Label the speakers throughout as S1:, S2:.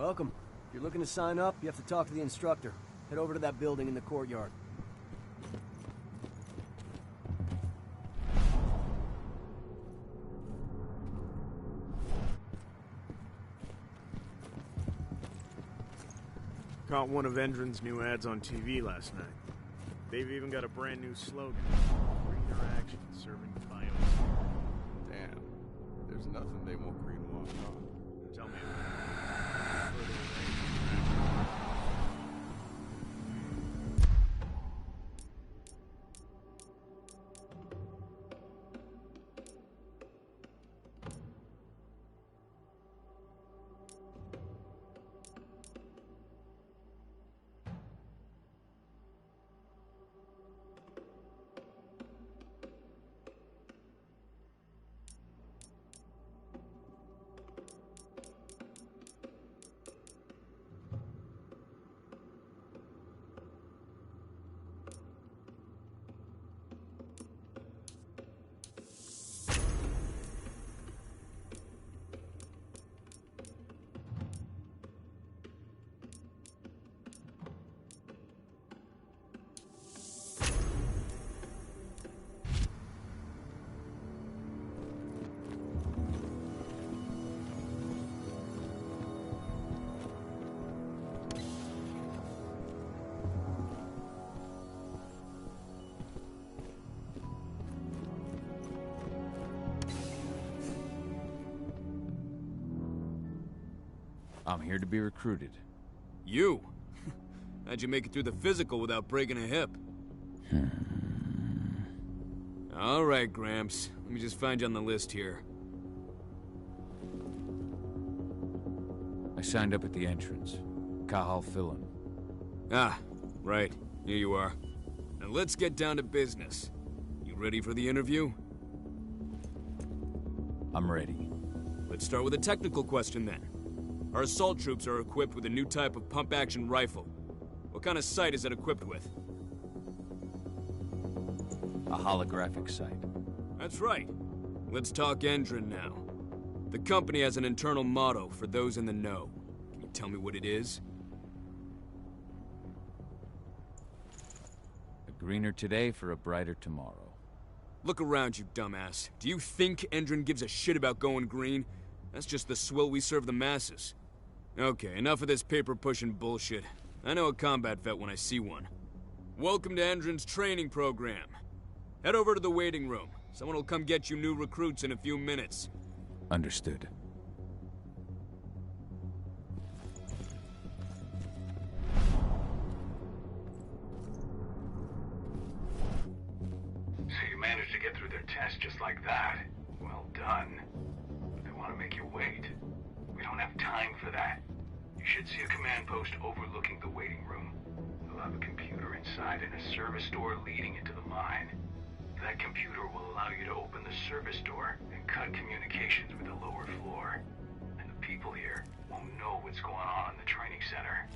S1: Welcome. If you're looking to sign up, you have to talk to the instructor. Head over to that building in the courtyard.
S2: Caught one of Endron's new ads on TV last night. They've even got a brand new slogan. Greener action, serving biosphere.
S3: Damn. There's nothing they won't greenwash on.
S2: Tell me
S4: I'm here to be recruited.
S5: You? How'd you make it through the physical without breaking a hip? All right, Gramps. Let me just find you on the list here.
S4: I signed up at the entrance. Kahal Philin.
S5: Ah, right. Here you are. Now let's get down to business. You ready for the interview?
S4: I'm ready.
S5: Let's start with a technical question then. Our assault troops are equipped with a new type of pump-action rifle. What kind of sight is it equipped with?
S4: A holographic sight.
S5: That's right. Let's talk Endron now. The company has an internal motto for those in the know. Can you tell me what it is?
S4: A greener today for a brighter tomorrow.
S5: Look around, you dumbass. Do you think Endron gives a shit about going green? That's just the swill we serve the masses. Okay, enough of this paper-pushing bullshit. I know a combat vet when I see one. Welcome to Endron's training program. Head over to the waiting room. Someone will come get you new recruits in a few minutes.
S4: Understood.
S6: So you managed to get through their test just like that. Well done. They want to make you wait. We don't have time for that. You should see a command post overlooking the waiting room. They'll have a computer inside and a service door leading into the mine. That computer will allow you to open the service door and cut communications with the lower floor. And the people here won't know what's going on in the training center.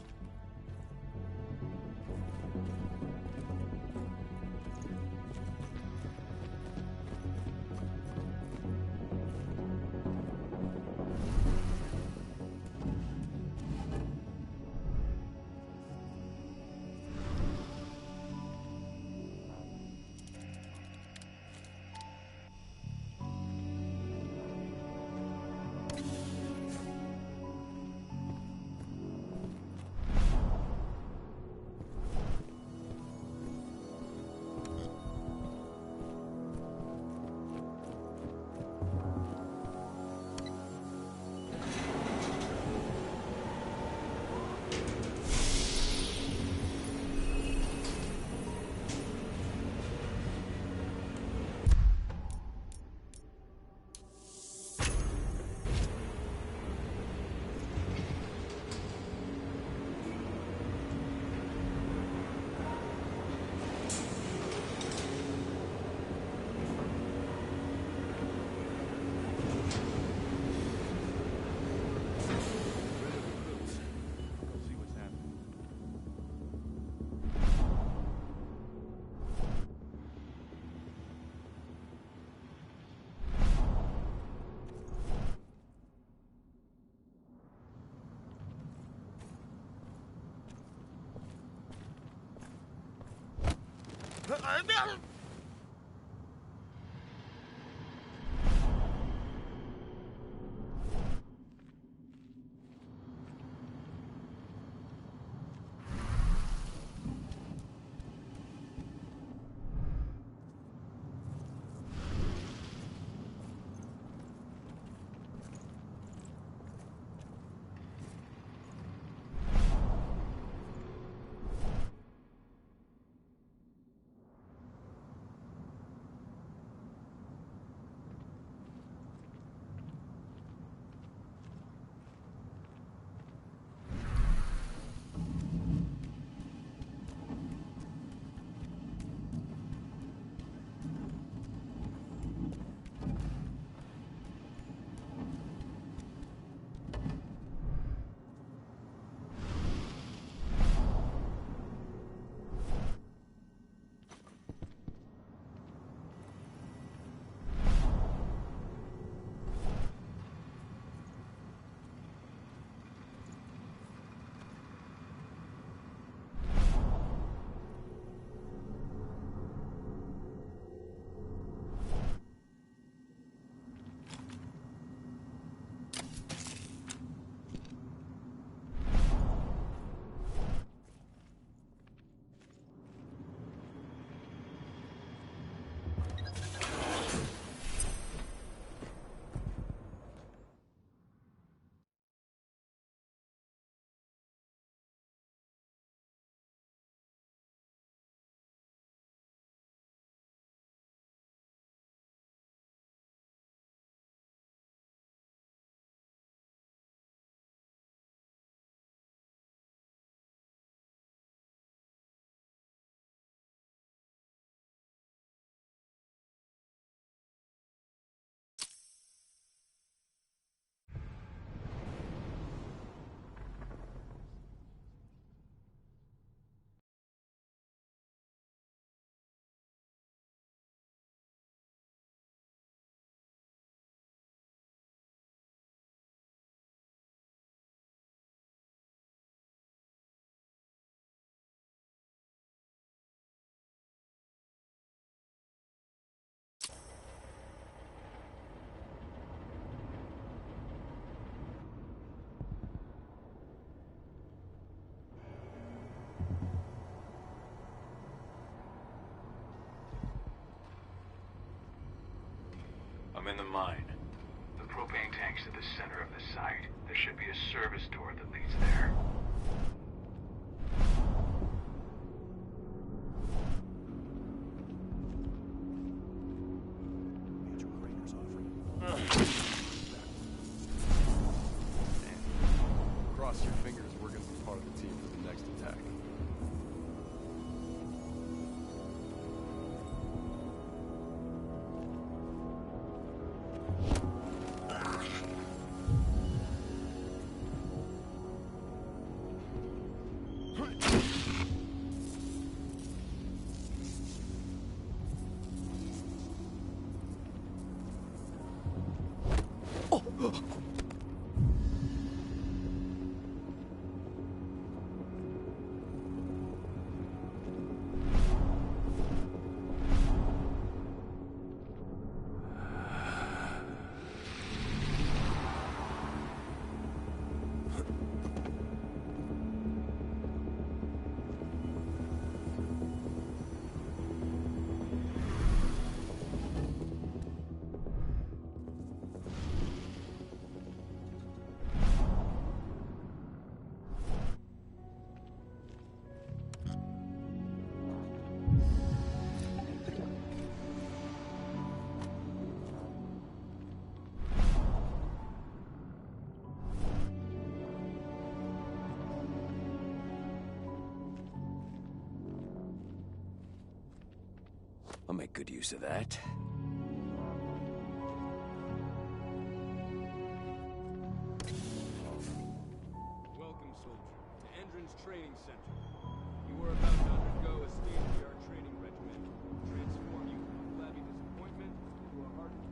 S6: I'm in the mine. The propane tank's at the center of the site. There should be a service door that leads there.
S3: Cross your fingers, we're gonna be part of the team for the next attack.
S4: I'll make good use of that.
S5: Welcome, soldier, to Endron's training center. You were about to undergo a state-of-the-art training regimen to transform you from flabby disappointment into a hardened...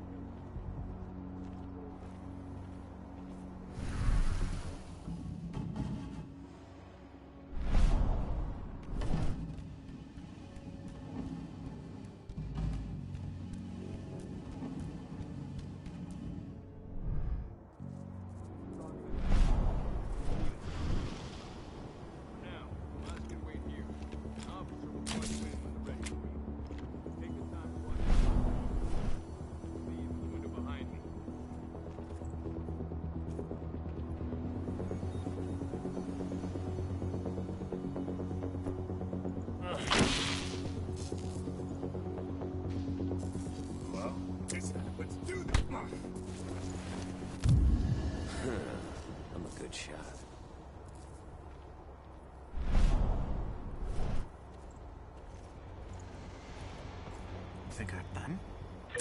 S2: Think I'm done?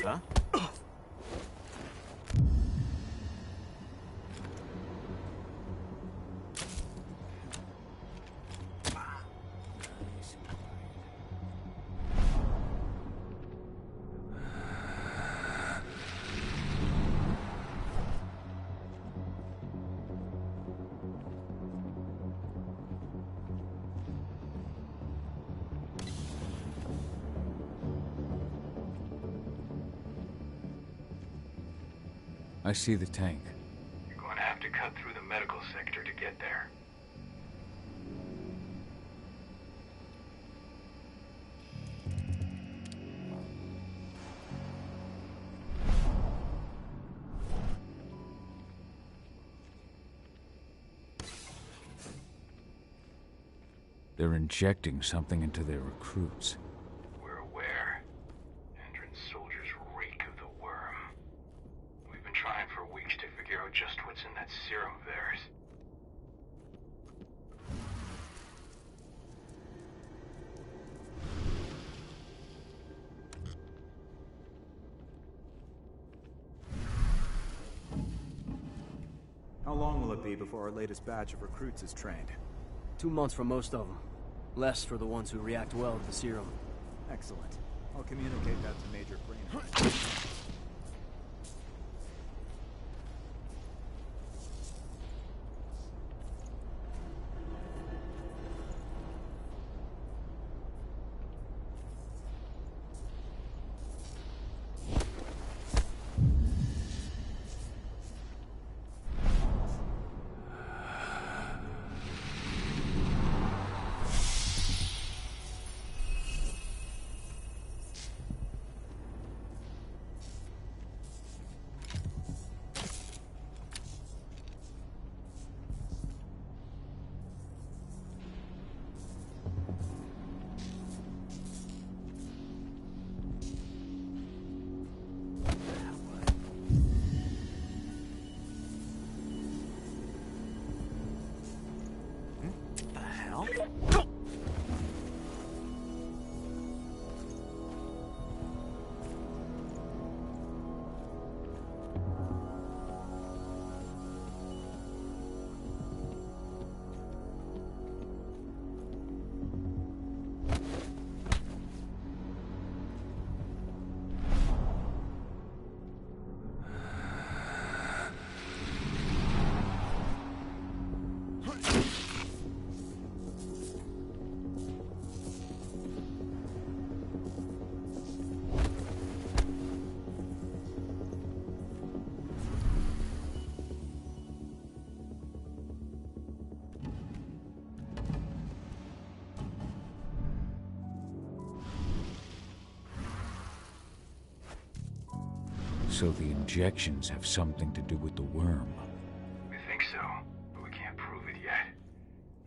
S2: Huh?
S4: I see the tank.
S6: You're going to have to cut through the medical sector to get there.
S4: They're injecting something into their recruits.
S6: We're aware. Endron's soldiers reek of the worm. We've been trying for weeks to figure out just what's in that serum of theirs.
S7: How long will it be before our latest batch of recruits is trained?
S1: 2 months for most of them. Less for the ones who react well to the serum.
S7: Excellent. I'll communicate that to Major Green.
S4: So the injections have something to do with the worm.
S6: We think so, but we can't prove it yet.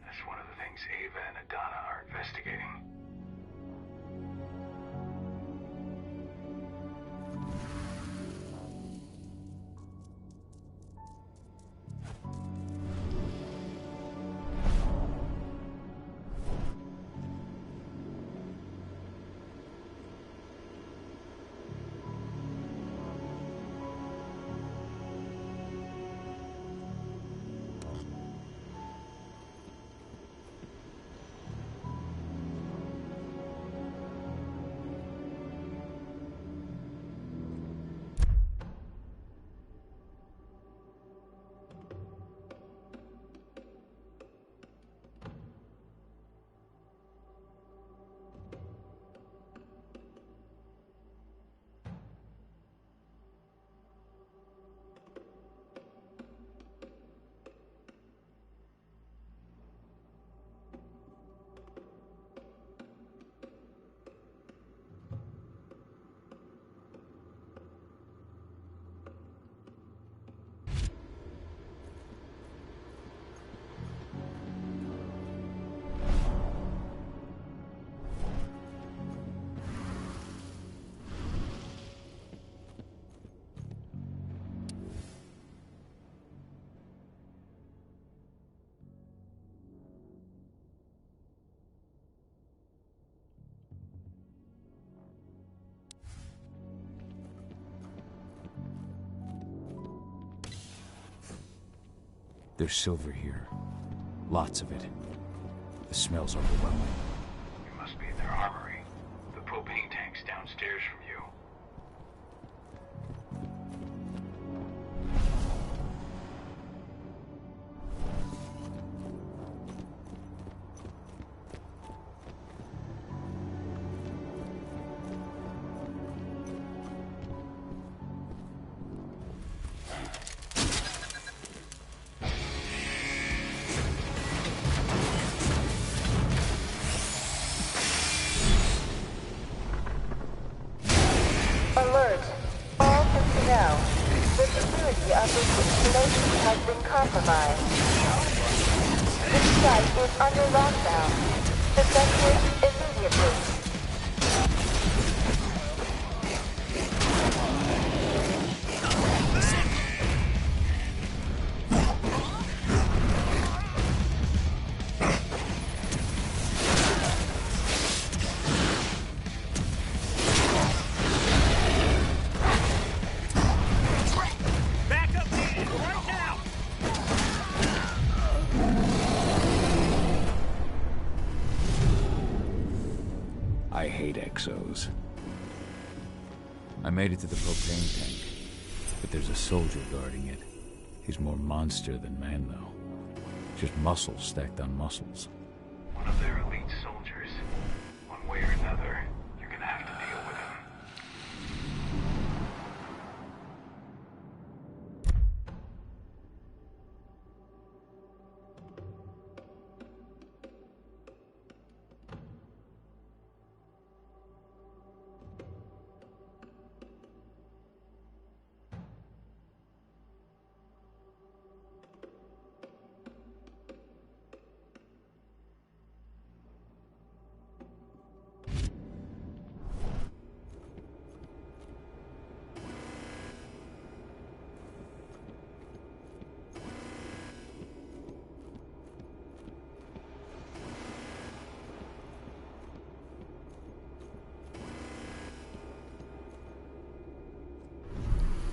S6: That's one of the things Ava and Adana are investigating.
S4: There's silver here. Lots of it. The smell's overwhelming.
S6: It must be in their armory. The propane tank's downstairs from you.
S8: Alert! All personnel. The security of this installation has been compromised. This site is under lockdown. Evacuate immediately.
S4: I hate exos. I made it to the propane tank, but there's a soldier guarding it. He's more monster than man, though. Just muscles stacked on muscles.
S6: One of their elite soldiers. One way or another, you're gonna have to deal with him.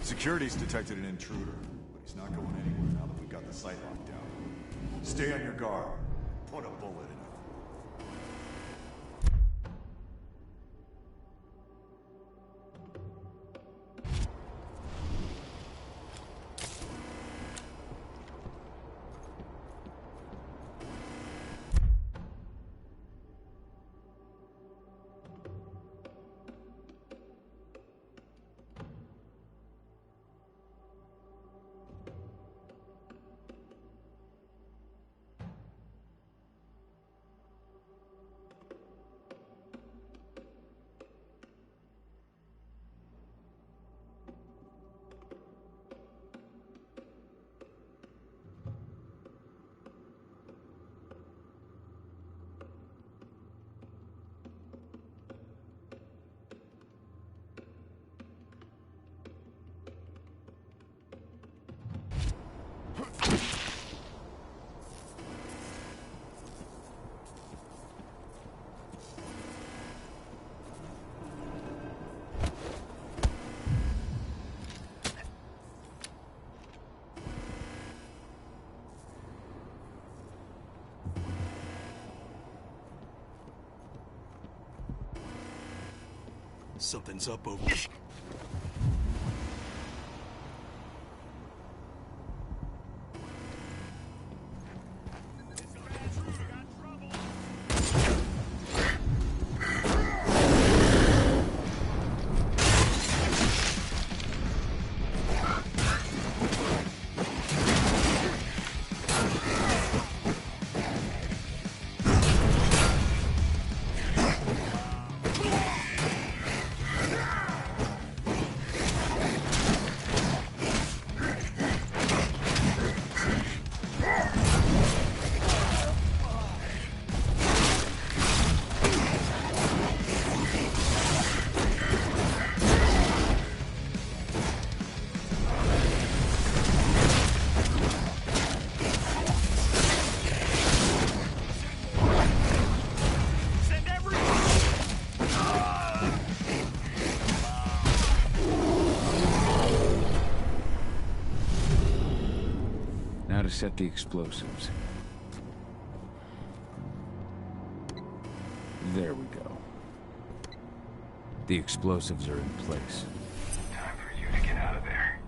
S9: Security's detected an intruder, but he's not going anywhere now that we've got the site locked down. Stay on your guard. Put a bullet in him.
S10: Something's up over there.
S4: set the explosives. There we go. The explosives are in place.
S6: Time for you to get out of there.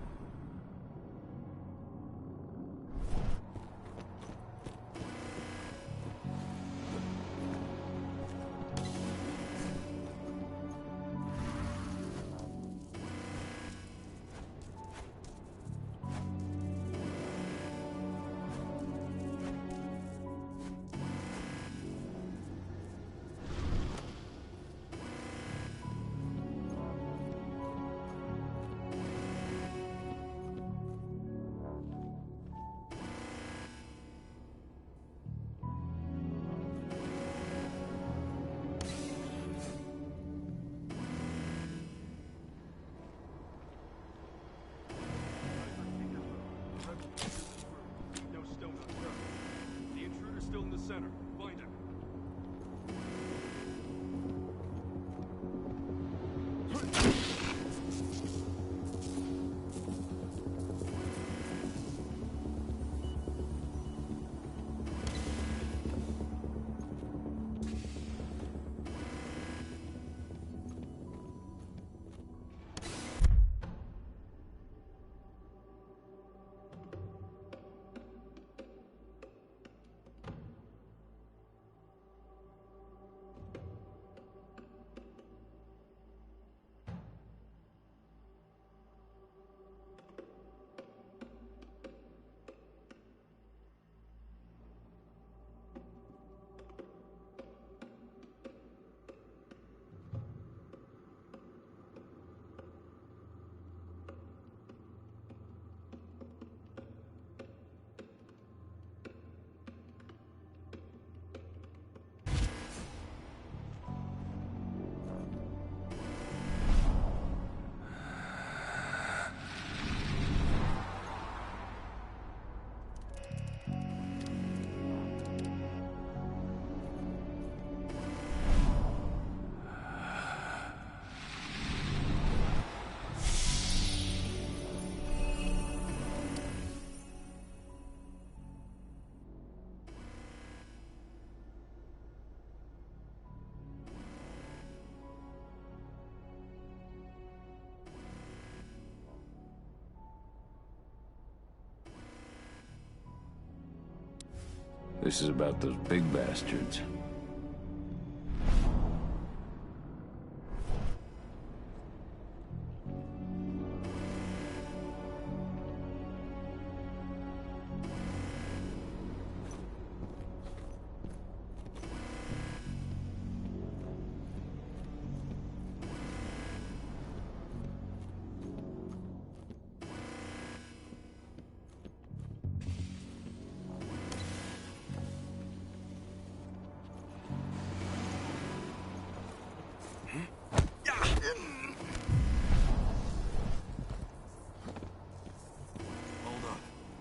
S4: This is about those big bastards.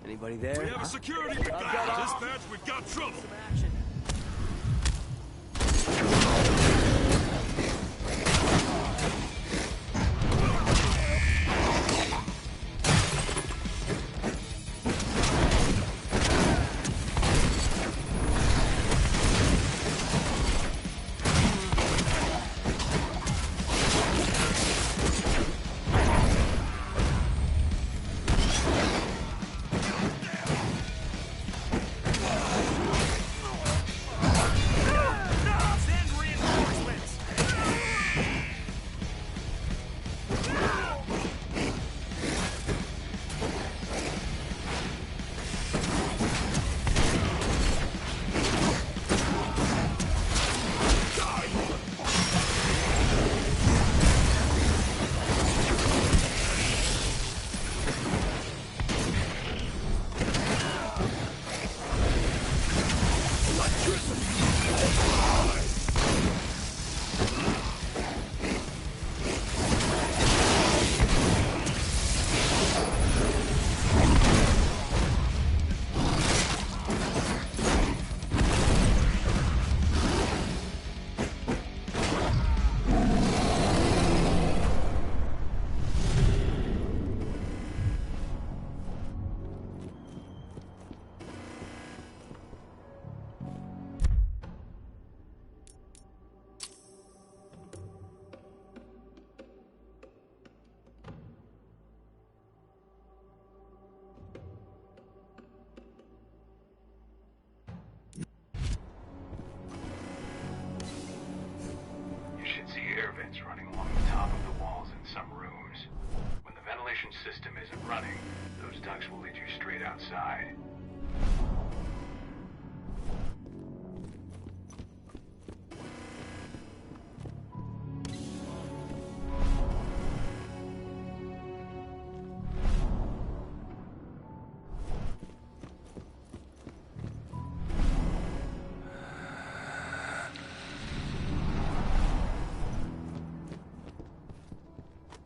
S1: Anybody there?
S10: We have a security guy. Dispatch, we've got trouble.
S1: Some action.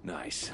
S5: Nice.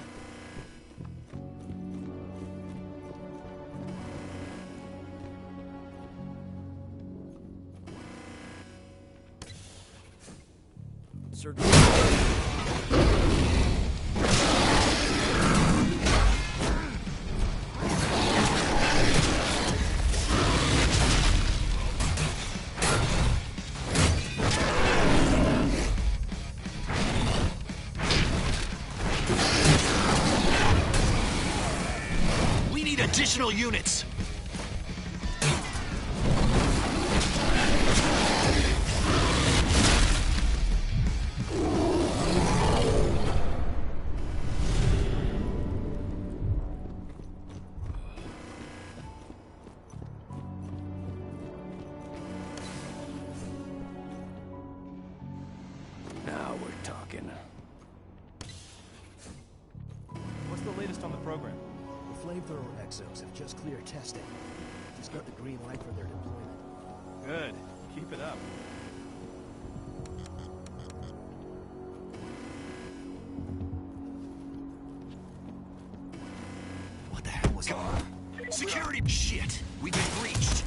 S11: We need additional units.
S5: Now we're talking.
S7: What's the latest on the program?
S1: The flamethrower exos have just cleared testing. Just got the green light for their deployment.
S7: Good. Keep it up.
S11: What the hell was going on? Security shit. We've been breached.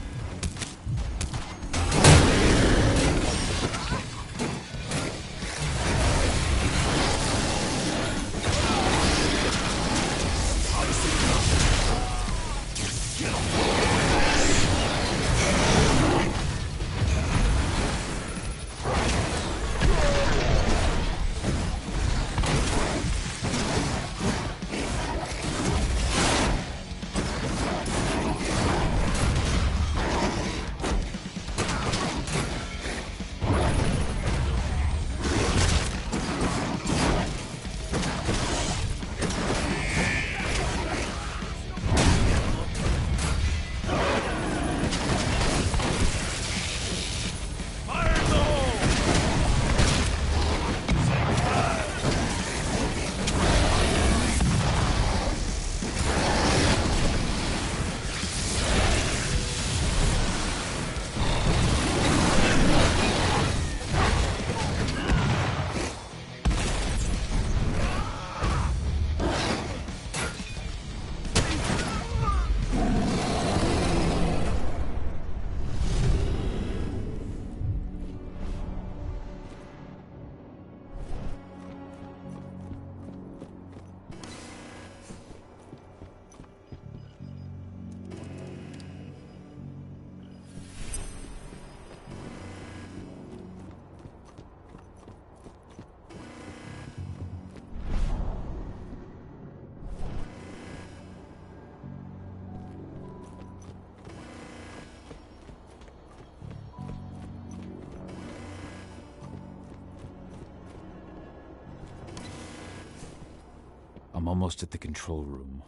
S4: I'm almost at the control room.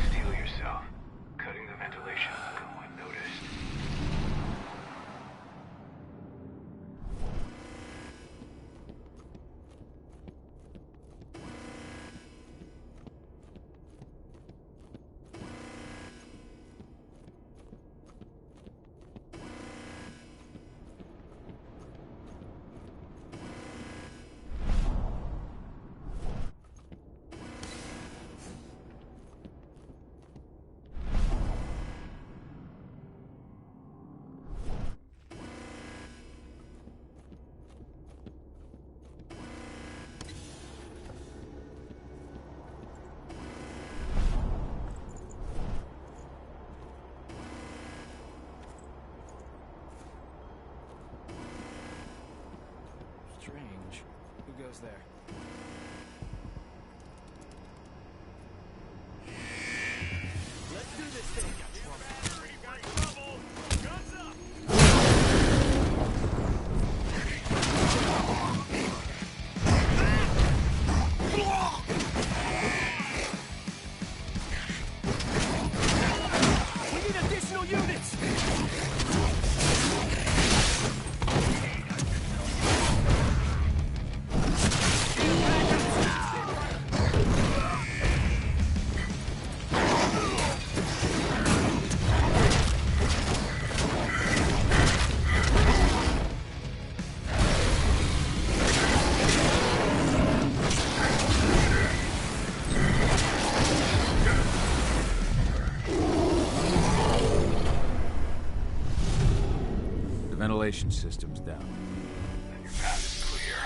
S6: Steel yourself. Cutting the ventilation will go unnoticed.
S1: Strange. Who goes there? Let's do this thing. We need additional units! Get back
S4: ventilation system's down.
S6: Then your path is clear.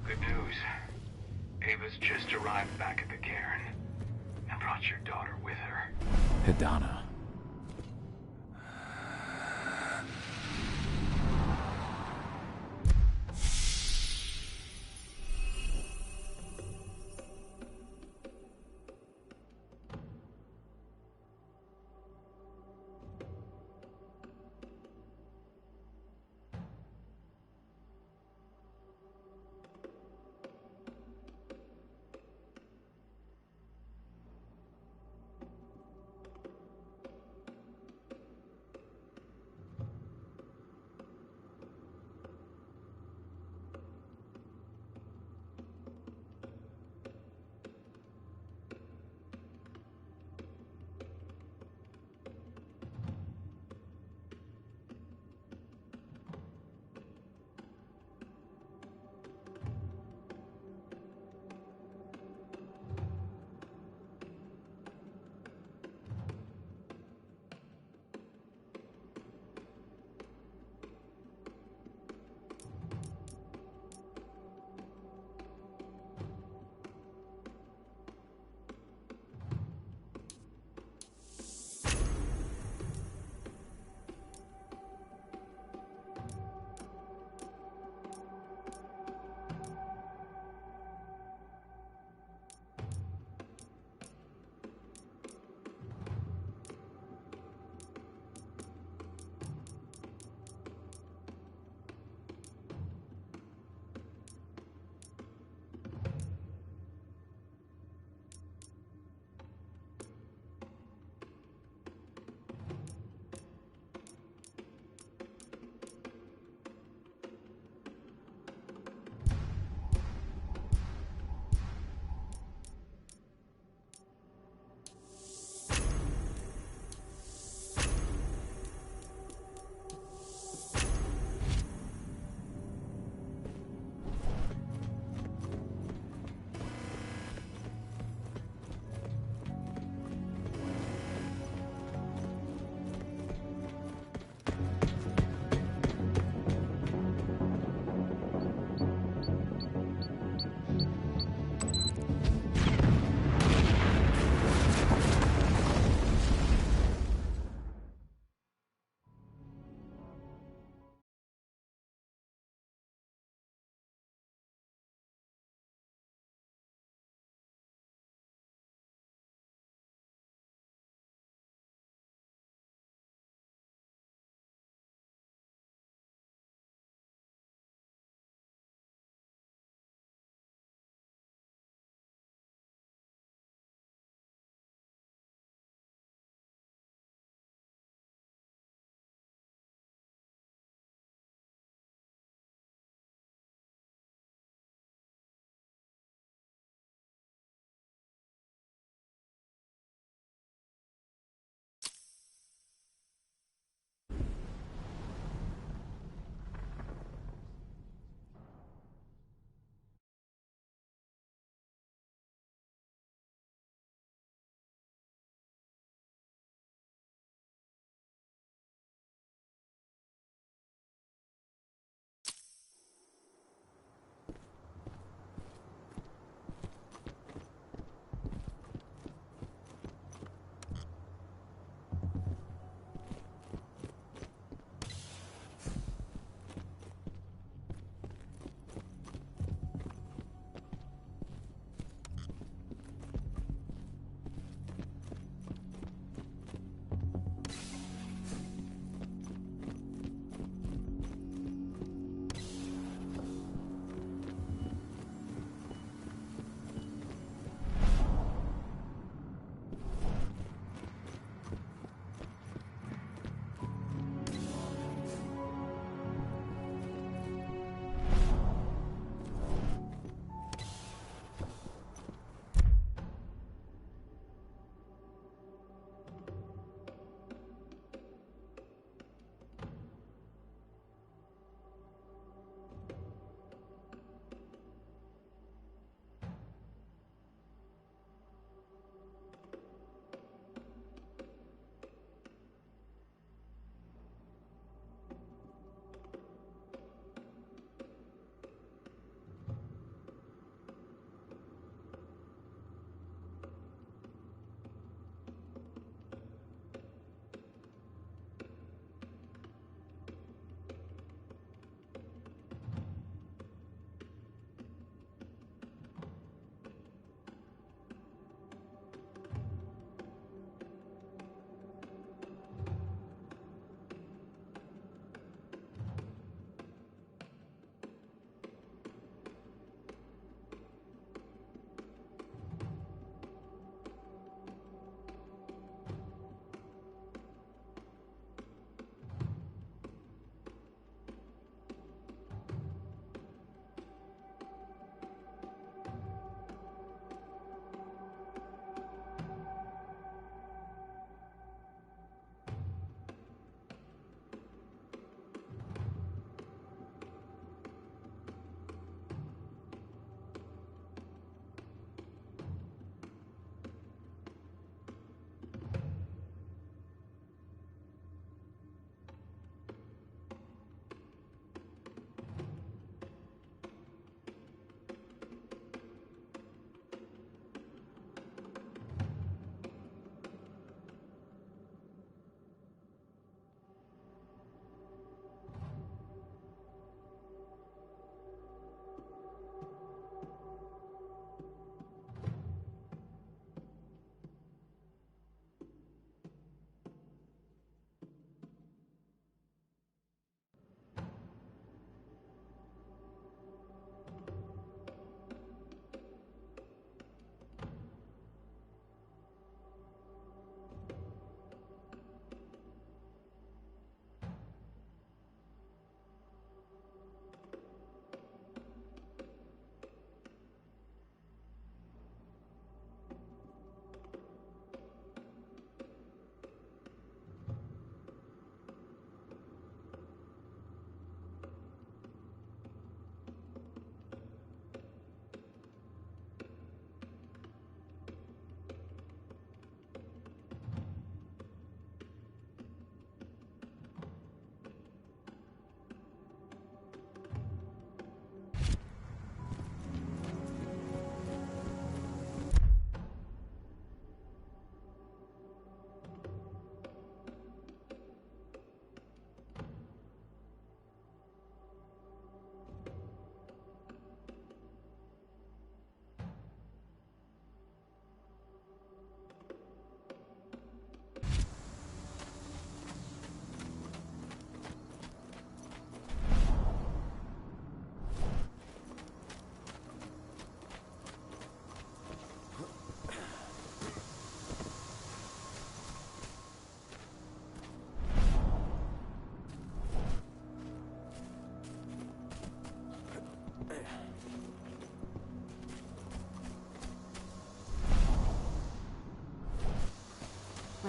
S6: Good news. Ava's just arrived back at the cairn and brought your daughter with her.
S4: Hidana.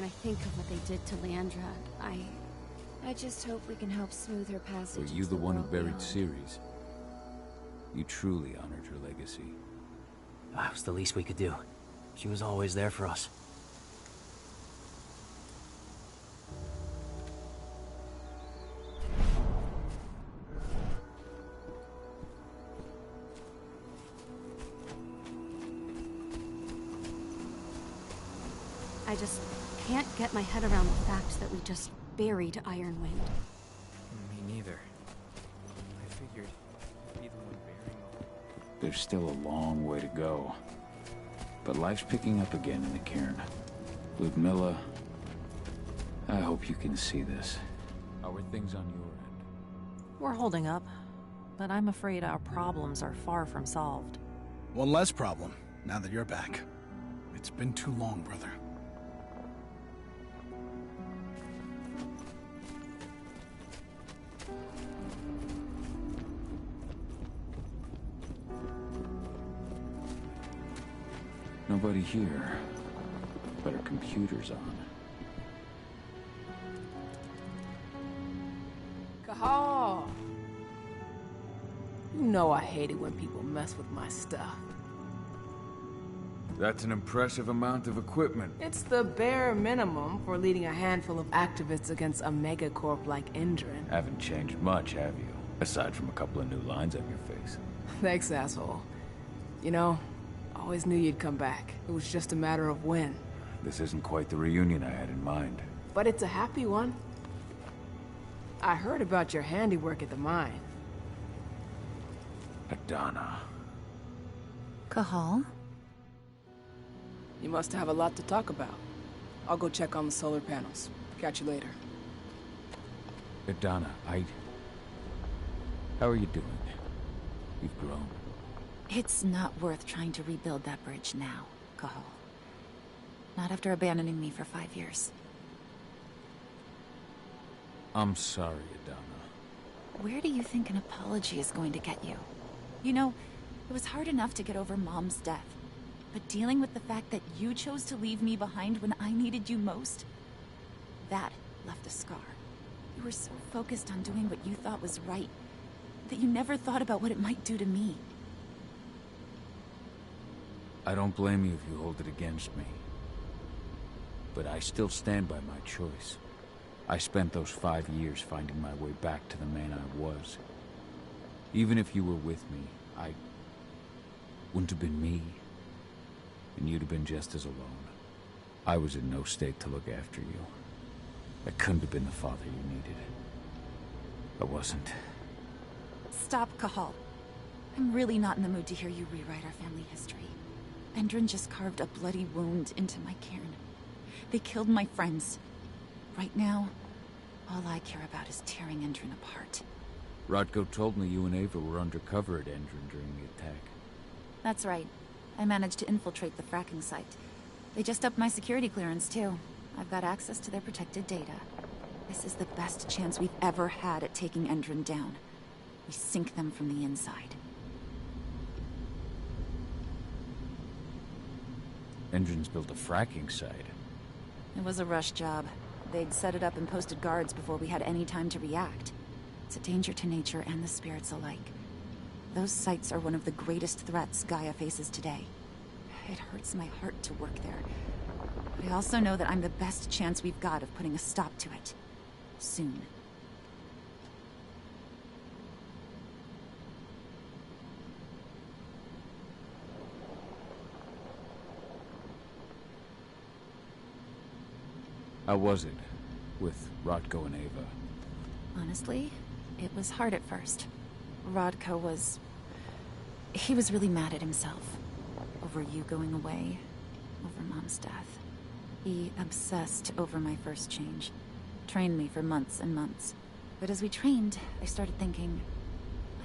S12: when I think of what they did to Leandra, I just hope we can help smooth her passage.
S4: Were you
S12: into
S4: the one who
S12: world
S4: buried
S12: beyond.
S4: Ceres? You truly honored her legacy.
S13: That was the least we could do. She was always there for us.
S12: I just can't get my head around the fact that we just buried Ironwind.
S7: Me neither. I figured you'd be the one burying all.
S4: There's still a long way to go. But life's picking up again in the cairn. Ludmilla, I hope you can see this. How are things on your end?
S14: We're holding up, but I'm afraid our problems are far from solved.
S1: One less problem, now that you're back. It's been too long, brother.
S4: Nobody here, but her computer's on.
S15: Cahal! You know I hate it when people mess with my stuff.
S4: That's an impressive amount of equipment.
S15: It's the bare minimum for leading a handful of activists against a megacorp like Endrin.
S4: Haven't changed much, have you? Aside from a couple of new lines on your face.
S15: Thanks, asshole. You know, I always knew you'd come back. It was just a matter of when.
S4: This isn't quite the reunion I had in mind.
S15: But it's a happy one. I heard about your handiwork at the mine.
S4: Adana.
S14: Cahal?
S15: You must have a lot to talk about. I'll go check on the solar panels. Catch you later.
S4: Adana, how are you doing? You've grown.
S14: It's not worth trying to rebuild that bridge now, Cahal. Not after abandoning me for 5 years.
S4: I'm sorry, Adana.
S14: Where do you think an apology is going to get you? You know, it was hard enough to get over Mom's death. But dealing with the fact that you chose to leave me behind when I needed you most, that left a scar. You were so focused on doing what you thought was right, that you never thought about what it might do to me.
S4: I don't blame you if you hold it against me. But I still stand by my choice. I spent those 5 years finding my way back to the man I was. Even if you were with me, I wouldn't have been me. And you'd have been just as alone. I was in no state to look after you. I couldn't have been the father you needed. I wasn't.
S14: Stop, Cahal. I'm really not in the mood to hear you rewrite our family history. Endrin just carved a bloody wound into my cairn. They killed my friends. Right now, all I care about is tearing Endrin apart.
S4: Rodko told me you and Ava were undercover at Endrin during the attack.
S14: That's right. I managed to infiltrate the fracking site. They just upped my security clearance, too. I've got access to their protected data. This is the best chance we've ever had at taking Endrin down. We sink them from the inside.
S4: Endrin's built a fracking site.
S14: It was a rush job. They'd set it up and posted guards before we had any time to react. It's a danger to nature and the spirits alike. Those sites are one of the greatest threats Gaia faces today. It hurts my heart to work there. But I also know that I'm the best chance we've got of putting a stop to it. Soon.
S4: How was it with Rodko and Ava?
S14: Honestly, it was hard at first. Rodko was... he was really mad at himself. Over you going away. Over Mom's death. He obsessed over my first change. Trained me for months and months. But as we trained, I started thinking,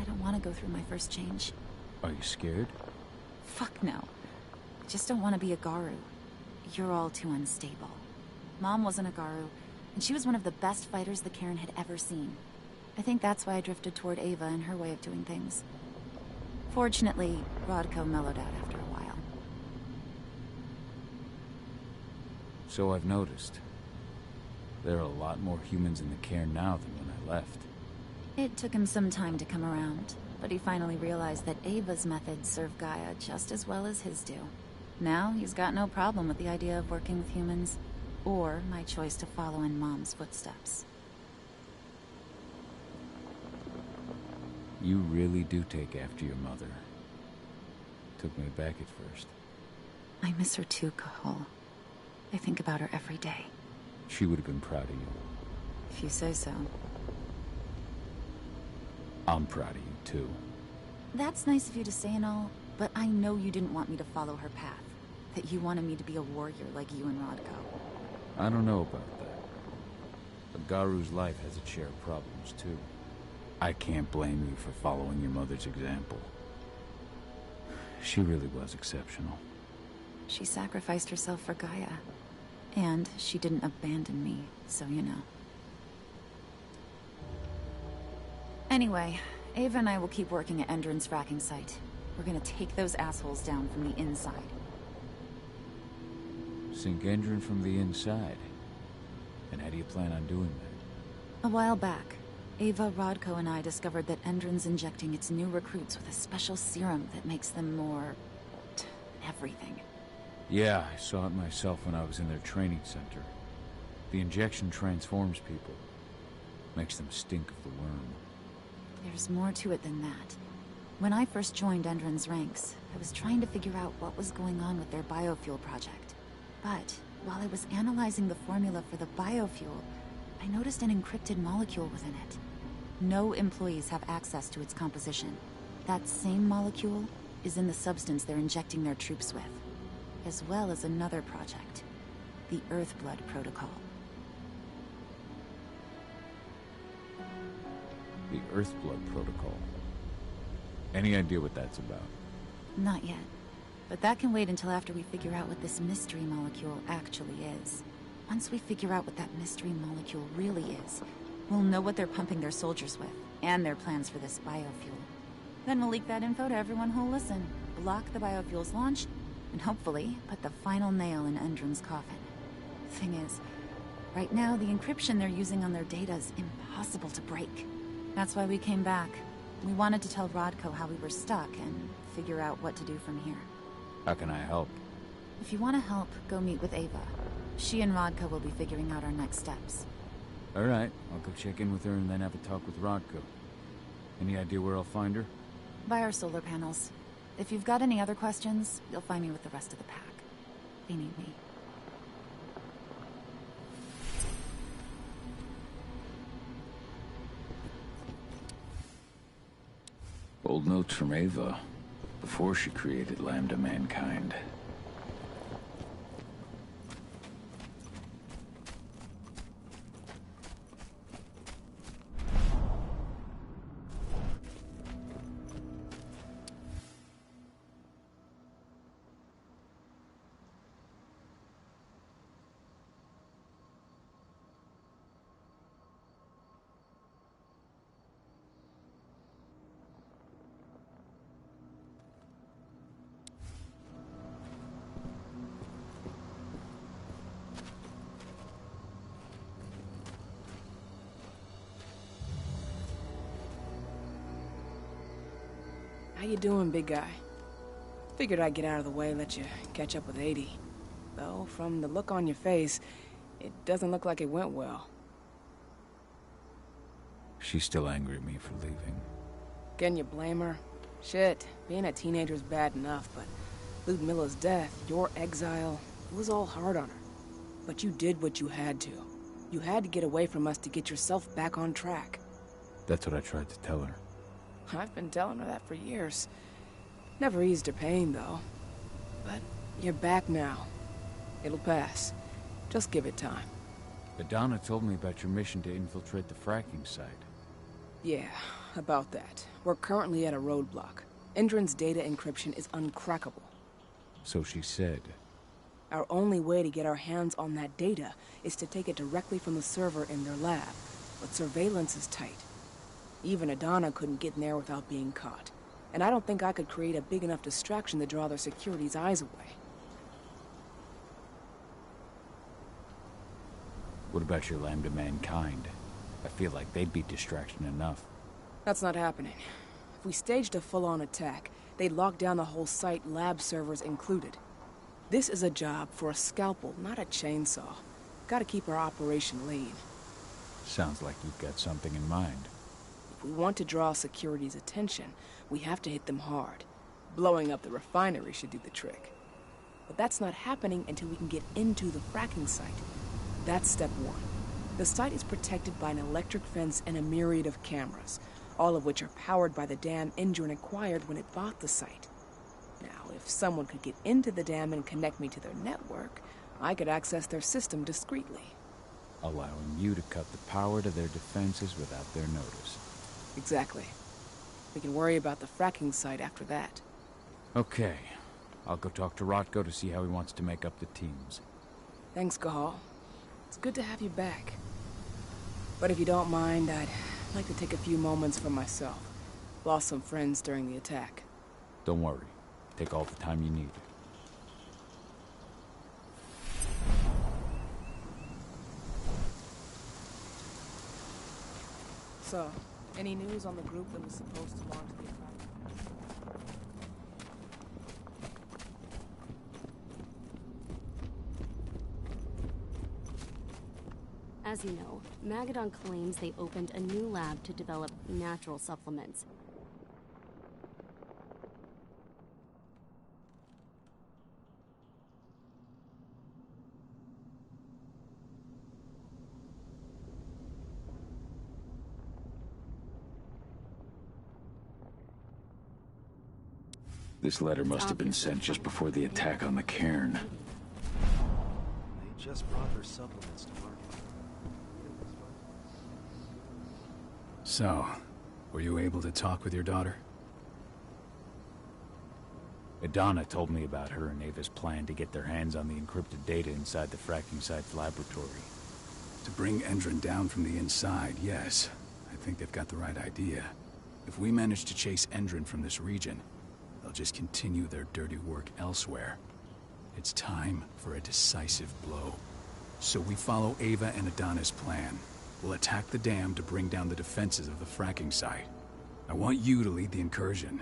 S14: I don't want to go through my first change.
S4: Are you scared?
S14: Fuck no. I just don't want to be a Garu. You're all too unstable. Mom wasn't a Garu, and she was one of the best fighters the Cairn had ever seen. I think that's why I drifted toward Ava and her way of doing things. Fortunately, Rodko mellowed out after a while.
S4: So I've noticed. There are a lot more humans in the care now than when I left.
S14: It took him some time to come around, but he finally realized that Ava's methods serve Gaia just as well as his do. Now he's got no problem with the idea of working with humans, or my choice to follow in Mom's footsteps.
S4: You really do take after your mother. Took me aback at first.
S14: I miss her too, Cahal. I think about her every day.
S4: She would have been proud of you.
S14: If you say so.
S4: I'm proud of you, too.
S14: That's nice of you to say and all, but I know you didn't want me to follow her path. That you wanted me to be a warrior like you and Rodko.
S4: I don't know about that. But Garu's life has its share of problems, too. I can't blame you for following your mother's example. She really was exceptional.
S14: She sacrificed herself for Gaia. And she didn't abandon me, so you know. Anyway, Ava and I will keep working at Endron's fracking site. We're gonna take those assholes down from the inside.
S4: Sink Endron from the inside? And how do you plan on doing that?
S14: A while back, Ava, Rodko, and I discovered that Endron's injecting its new recruits with a special serum that makes them more... everything.
S4: Yeah, I saw it myself when I was in their training center. The injection transforms people. Makes them stink of the worm.
S14: There's more to it than that. When I first joined Endron's ranks, I was trying to figure out what was going on with their biofuel project. But while I was analyzing the formula for the biofuel, I noticed an encrypted molecule within it. No employees have access to its composition. That same molecule is in the substance they're injecting their troops with, as well as another project, the Earthblood protocol.
S4: The Earthblood protocol. Any idea what that's about?
S14: Not yet. But that can wait until after we figure out what this mystery molecule actually is. Once we figure out what that mystery molecule really is, we'll know what they're pumping their soldiers with, and their plans for this biofuel. Then we'll leak that info to everyone who'll listen, block the biofuel's launch, and hopefully put the final nail in Endron's coffin. Thing is, right now the encryption they're using on their data is impossible to break. That's why we came back. We wanted to tell Rodko how we were stuck and figure out what to do from here.
S4: How can I help?
S14: If you want to help, go meet with Ava. She and Rodko will be figuring out our next steps.
S4: Alright, I'll go check in with her and then have a talk with Rodko. Any idea where I'll find her?
S14: By our solar panels. If you've got any other questions, you'll find me with the rest of the pack. They need me.
S4: Old notes from Ava, before she created Lambda Mankind.
S15: How you doing, big guy? Figured I'd get out of the way and let you catch up with 80. Though, from the look on your face, it doesn't look like it went well.
S4: She's still angry at me for leaving.
S15: Can you blame her? Shit, being a teenager's bad enough, but Ludmilla's death, your exile, it was all hard on her. But you did what you had to. You had to get away from us to get yourself back on track.
S4: That's what I tried to tell her.
S15: I've been telling her that for years. Never eased her pain, though. But you're back now. It'll pass. Just give it time.
S4: Adana told me about your mission to infiltrate the fracking site.
S15: Yeah, about that. We're currently at a roadblock. Endron's data encryption is uncrackable.
S4: So she said.
S15: Our only way to get our hands on that data is to take it directly from the server in their lab. But surveillance is tight. Even Adana couldn't get in there without being caught. And I don't think I could create a big enough distraction to draw their security's eyes away.
S4: What about your Lambda Mankind? I feel like they'd be distraction enough.
S15: That's not happening. If we staged a full-on attack, they'd lock down the whole site, lab servers included. This is a job for a scalpel, not a chainsaw. Gotta keep our operation lean.
S4: Sounds like you've got something in mind.
S15: If we want to draw security's attention, we have to hit them hard. Blowing up the refinery should do the trick. But that's not happening until we can get into the fracking site. That's step one. The site is protected by an electric fence and a myriad of cameras, all of which are powered by the dam Endron acquired when it bought the site. Now, if someone could get into the dam and connect me to their network, I could access their system discreetly.
S4: Allowing you to cut the power to their defenses without their notice.
S15: Exactly. We can worry about the fracking site after that.
S4: Okay. I'll go talk to Rotko to see how he wants to make up the teams.
S15: Thanks, Gahal. It's good to have you back. But if you don't mind, I'd like to take a few moments for myself. Lost some friends during the attack.
S4: Don't worry. Take all the time you need.
S15: So, any news on the group that was supposed to launch the attack?
S12: As you know, Magadon claims they opened a new lab to develop natural supplements.
S4: This letter must have been sent just before the attack on the cairn.
S1: They just brought their supplements to market.
S16: So, were you able to talk with your daughter?
S4: Adana told me about her and Ava's plan to get their hands on the encrypted data inside the fracking site's laboratory.
S16: To bring Endron down from the inside, yes. I think they've got the right idea. If we manage to chase Endron from this region, they'll just continue their dirty work elsewhere. It's time for a decisive blow. So we follow Ava and Adana's plan. We'll attack the dam to bring down the defenses of the fracking site. I want you to lead the incursion.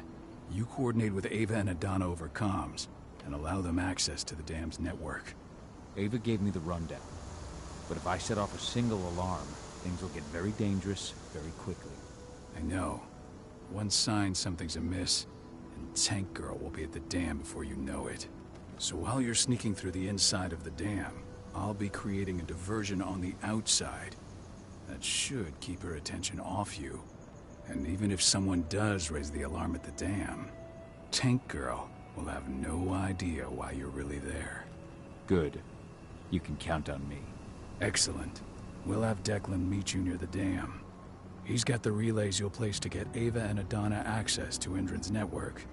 S16: You coordinate with Ava and Adana over comms, and allow them access to the dam's network.
S4: Ava gave me the rundown. But if I set off a single alarm, things will get very dangerous very quickly.
S16: I know. One sign something's amiss, and Tank Girl will be at the dam before you know it. So while you're sneaking through the inside of the dam, I'll be creating a diversion on the outside. That should keep her attention off you. And even if someone does raise the alarm at the dam, Tank Girl will have no idea why you're really there.
S4: Good. You can count on me.
S16: Excellent. We'll have Declan meet you near the dam. He's got the relays you'll place to get Ava and Adana access to Endron's network.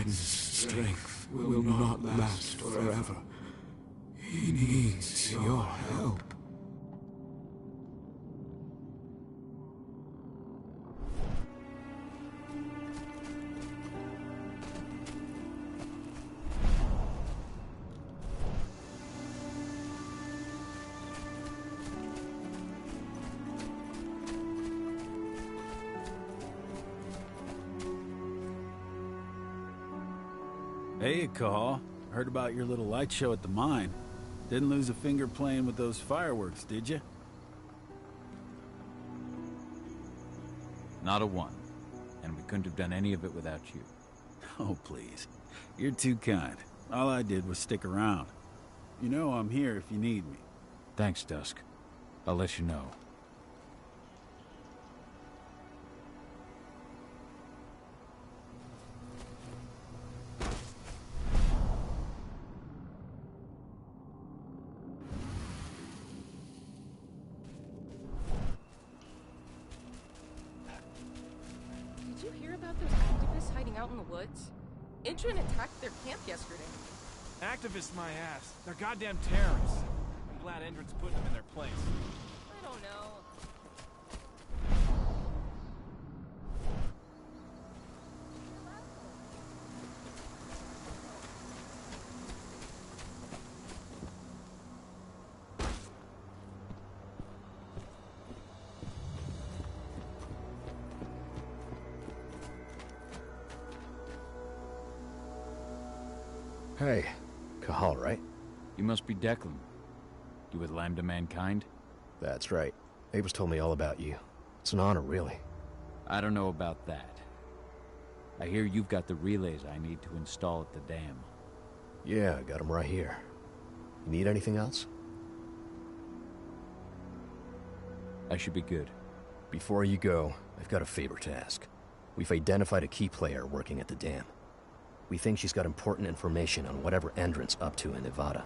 S10: Strength will not last forever. He needs your help.
S17: Hey, Call. Heard about your little light show at the mine. Didn't lose a finger playing with those fireworks, did you?
S4: Not a one. And we couldn't have done any of it without you.
S17: Oh, please. You're too kind. All I did was stick around. You know I'm here if you need me.
S4: Thanks, Dusk. I'll let you know.
S15: out in the woods? Intron attacked their camp yesterday.
S7: Activists, my ass. They're goddamn terrorists. I'm glad Endron's putting them in their place.
S15: I don't know.
S1: Hey, Cahal, right?
S4: You must be Declan. You with Lambda Mankind?
S1: That's right. Ava's told me all about you. It's an honor, really.
S4: I don't know about that. I hear you've got the relays I need to install at the dam.
S1: Yeah, I got them right here. You need anything else?
S4: I should be good.
S1: Before you go, I've got a favor to ask. We've identified a key player working at the dam. We think she's got important information on whatever Endron's up to in Nevada.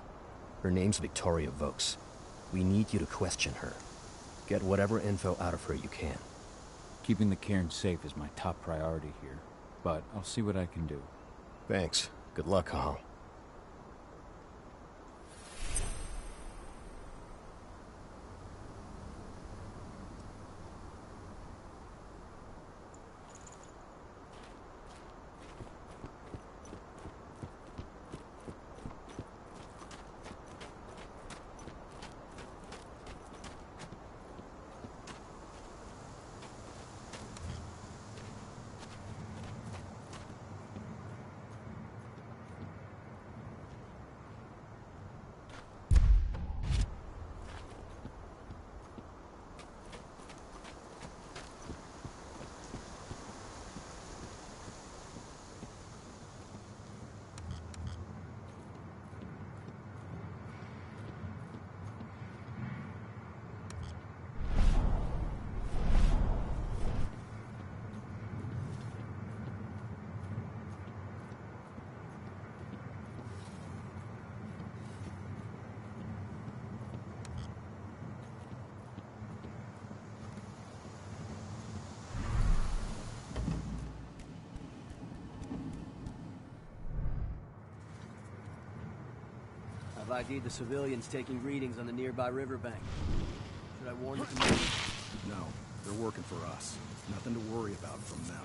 S1: Her name's Victoria Vokes. We need you to question her. Get whatever info out of her you can.
S4: Keeping the cairn safe is my top priority here, but I'll see what I can do.
S1: Thanks. Good luck, Cahal.
S18: I've ID'd the civilians taking readings on the nearby riverbank. Should I warn the commander?
S3: No, they're working for us. Nothing to worry about from them.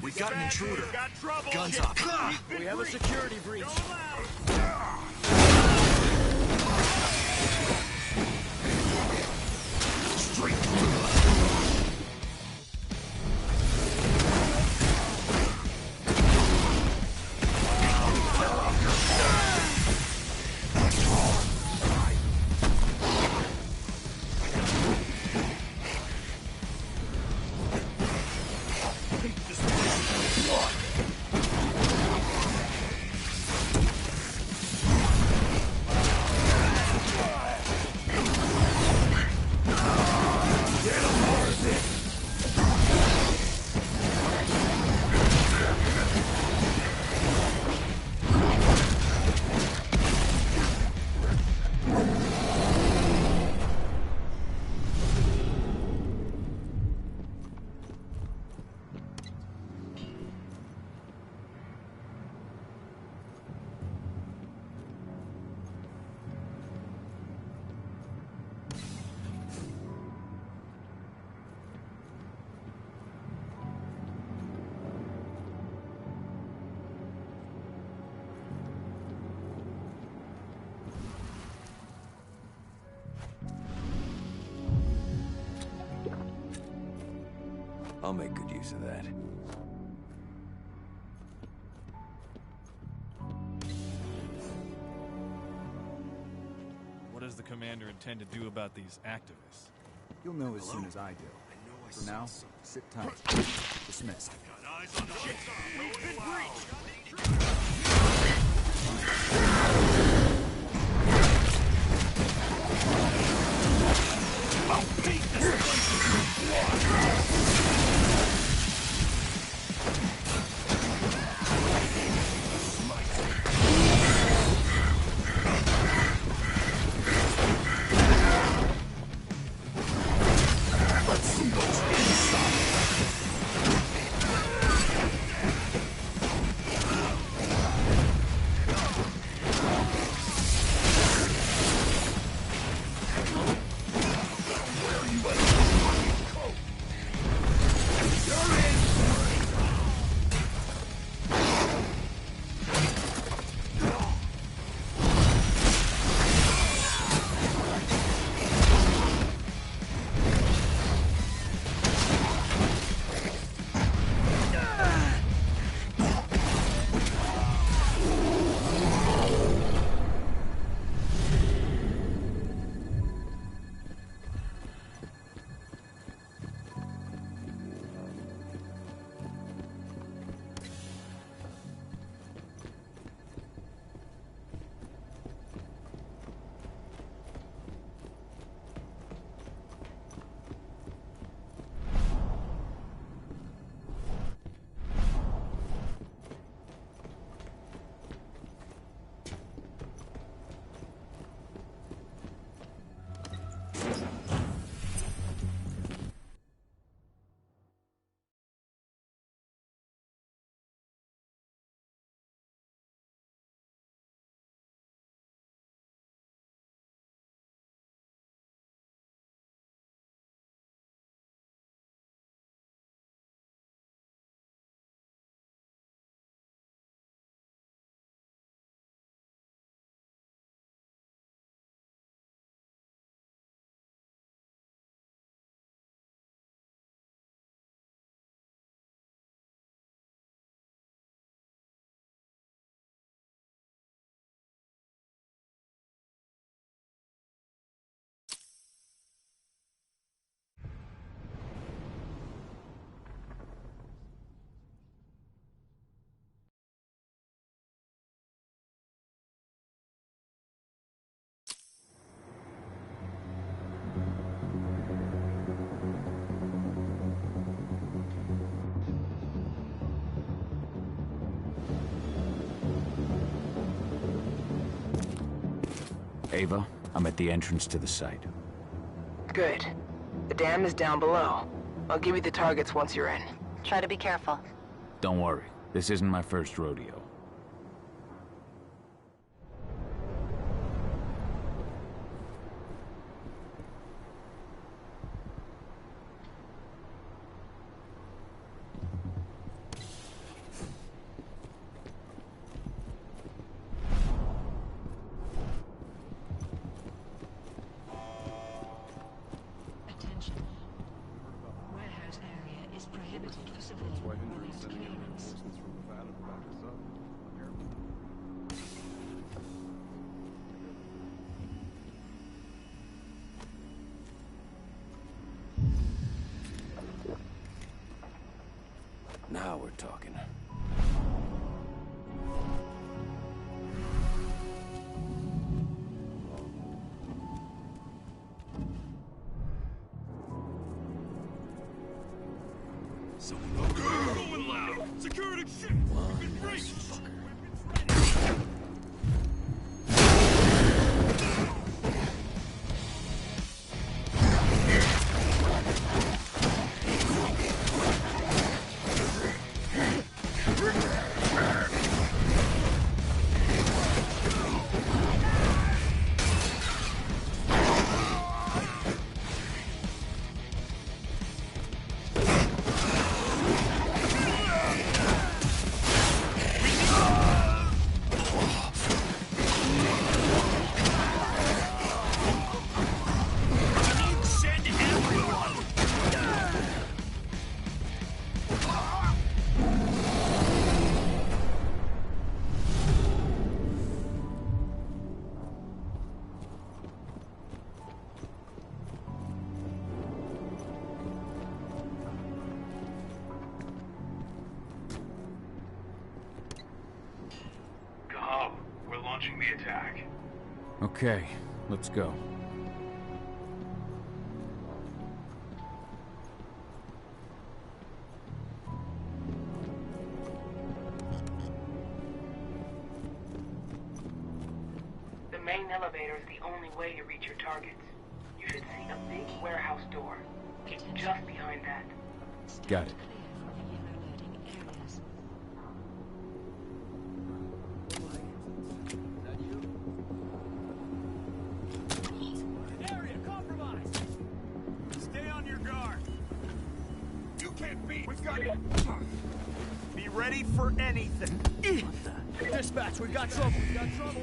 S11: We got an intruder.
S6: Got trouble.
S11: Guns up.
S18: We have a security breach.
S11: Straight through.
S16: I'll make good use of that.
S7: What does the commander intend to do about these activists?
S9: You'll know as soon as I do. For now, sit tight. Dismissed.
S6: Eyes on the ship. We've been breached.
S4: Ava, I'm at the entrance to the site.
S15: Good. The dam is down below. I'll give you the targets once you're in.
S12: Try to be careful.
S4: Don't worry, this isn't my first rodeo.
S1: Now we're talking.
S11: Going loud! Security shit! We've been breached!
S6: Launching the attack.
S4: Okay, let's go.
S15: The main elevator is the only way to reach your targets. You should see a big warehouse door. It's just behind that.
S4: Got it.
S2: Area compromised. Stay on your guard. You can't beat. We've got it. Be ready for anything.
S18: Dispatch, we've got trouble. We've got trouble.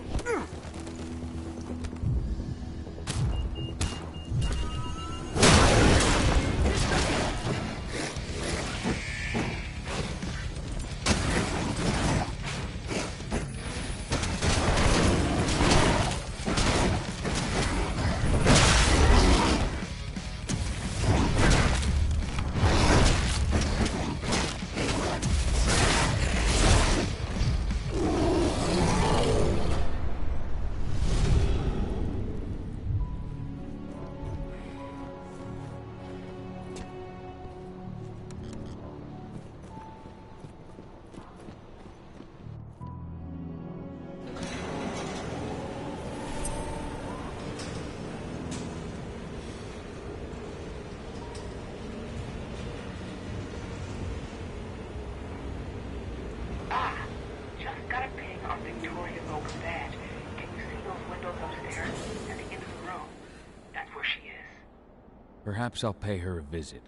S4: Perhaps I'll pay her a visit.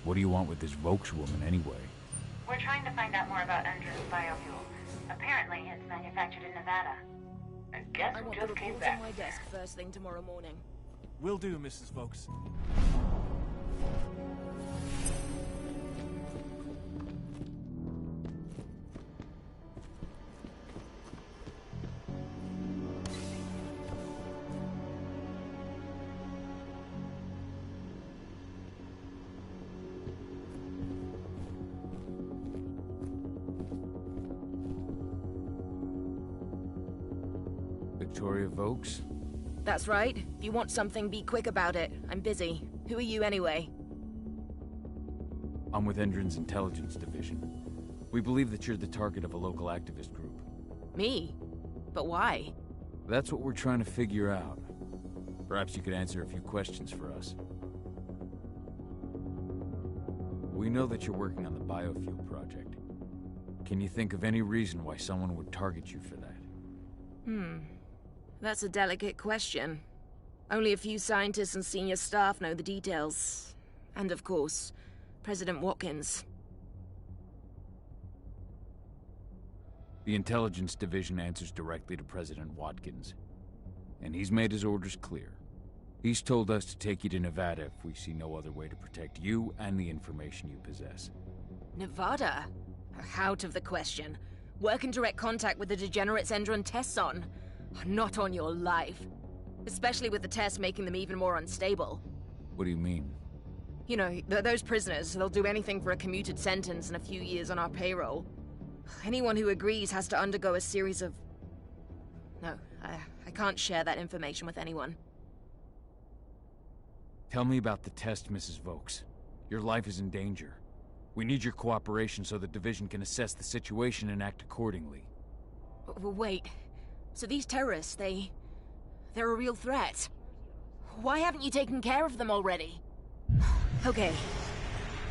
S4: What do you want with this Vokes woman, anyway?
S8: We're trying to find out more about Endron's biofuel. Apparently, it's manufactured in Nevada.
S15: And guess who just came back? On my desk first thing tomorrow morning.
S2: Will do, Mrs. Vokes.
S4: Victoria Vokes?
S15: That's right. If you want something, be quick about it. I'm busy. Who are you anyway?
S4: I'm with Endron's intelligence division. We believe that you're the target of a local activist group.
S15: Me? But why?
S4: That's what we're trying to figure out. Perhaps you could answer a few questions for us. We know that you're working on the biofuel project. Can you think of any reason why someone would target you for that?
S15: That's a delicate question. Only a few scientists and senior staff know the details. And of course, President Watkins.
S4: The intelligence division answers directly to President Watkins. And he's made his orders clear. He's told us to take you to Nevada if we see no other way to protect you and the information you possess.
S15: Nevada? Out of the question. Work in direct contact with the degenerates Endron tests on. Not on your life. Especially with the tests making them even more unstable.
S4: What do you mean?
S15: You know, those prisoners, they'll do anything for a commuted sentence and a few years on our payroll. Anyone who agrees has to undergo a series of... No, I can't share that information with anyone.
S4: Tell me about the test, Mrs. Vokes. Your life is in danger. We need your cooperation so the division can assess the situation and act accordingly.
S15: Wait. So these terrorists, they're a real threat. Why haven't you taken care of them already? Okay.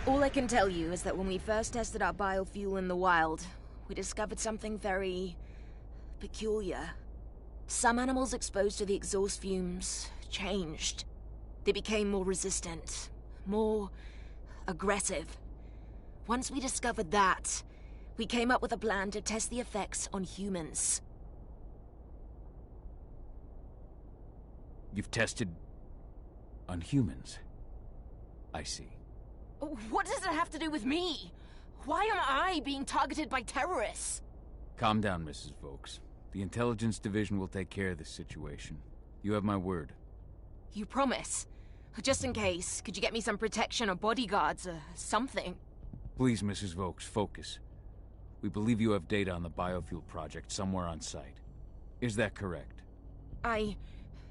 S15: All I can tell you is that when we first tested our biofuel in the wild, we discovered something very... peculiar. Some animals exposed to the exhaust fumes changed. They became more resistant, more aggressive. Once we discovered that, we came up with a plan to test the effects on humans.
S4: You've tested... on humans? I see.
S15: What does it have to do with me? Why am I being targeted by terrorists?
S4: Calm down, Mrs. Vokes. The intelligence division will take care of this situation. You have my word.
S15: You promise? Just in case, could you get me some protection or bodyguards or something?
S4: Please, Mrs. Vokes, focus. We believe you have data on the biofuel project somewhere on site. Is that correct?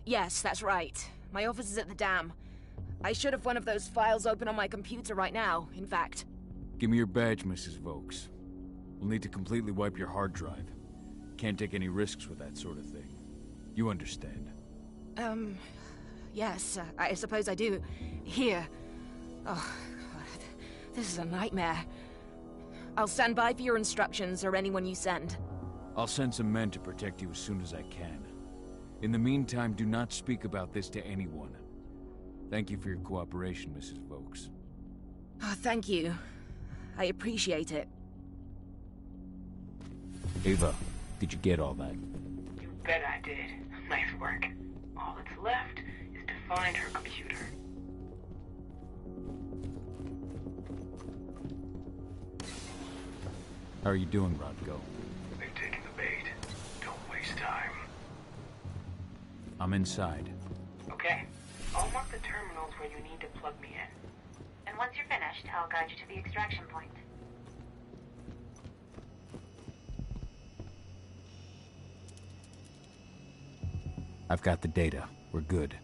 S15: Yes, that's right. My office is at the dam. I should have one of those files open on my computer right now, in fact.
S4: Give me your badge, Mrs. Vokes. We'll need to completely wipe your hard drive. Can't take any risks with that sort of thing. You understand?
S15: Yes, I suppose I do. Here. Oh, God. This is a nightmare. I'll stand by for your instructions or anyone you send.
S4: I'll send some men to protect you as soon as I can. In the meantime, do not speak about this to anyone. Thank you for your cooperation, Mrs. Vokes.
S15: Oh, thank you. I appreciate it.
S4: Ava, did you get all that?
S8: You bet I did. Nice work. All that's left is to find her computer.
S4: How are you doing, Rodko?
S6: They've taken the bait. Don't waste time.
S4: I'm inside.
S8: Okay. I'll mark the terminals where you need to plug me in. And once you're finished, I'll guide you to the extraction point.
S4: I've got the data. We're good.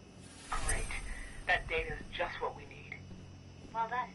S8: Great. That data's just what we need. Well done.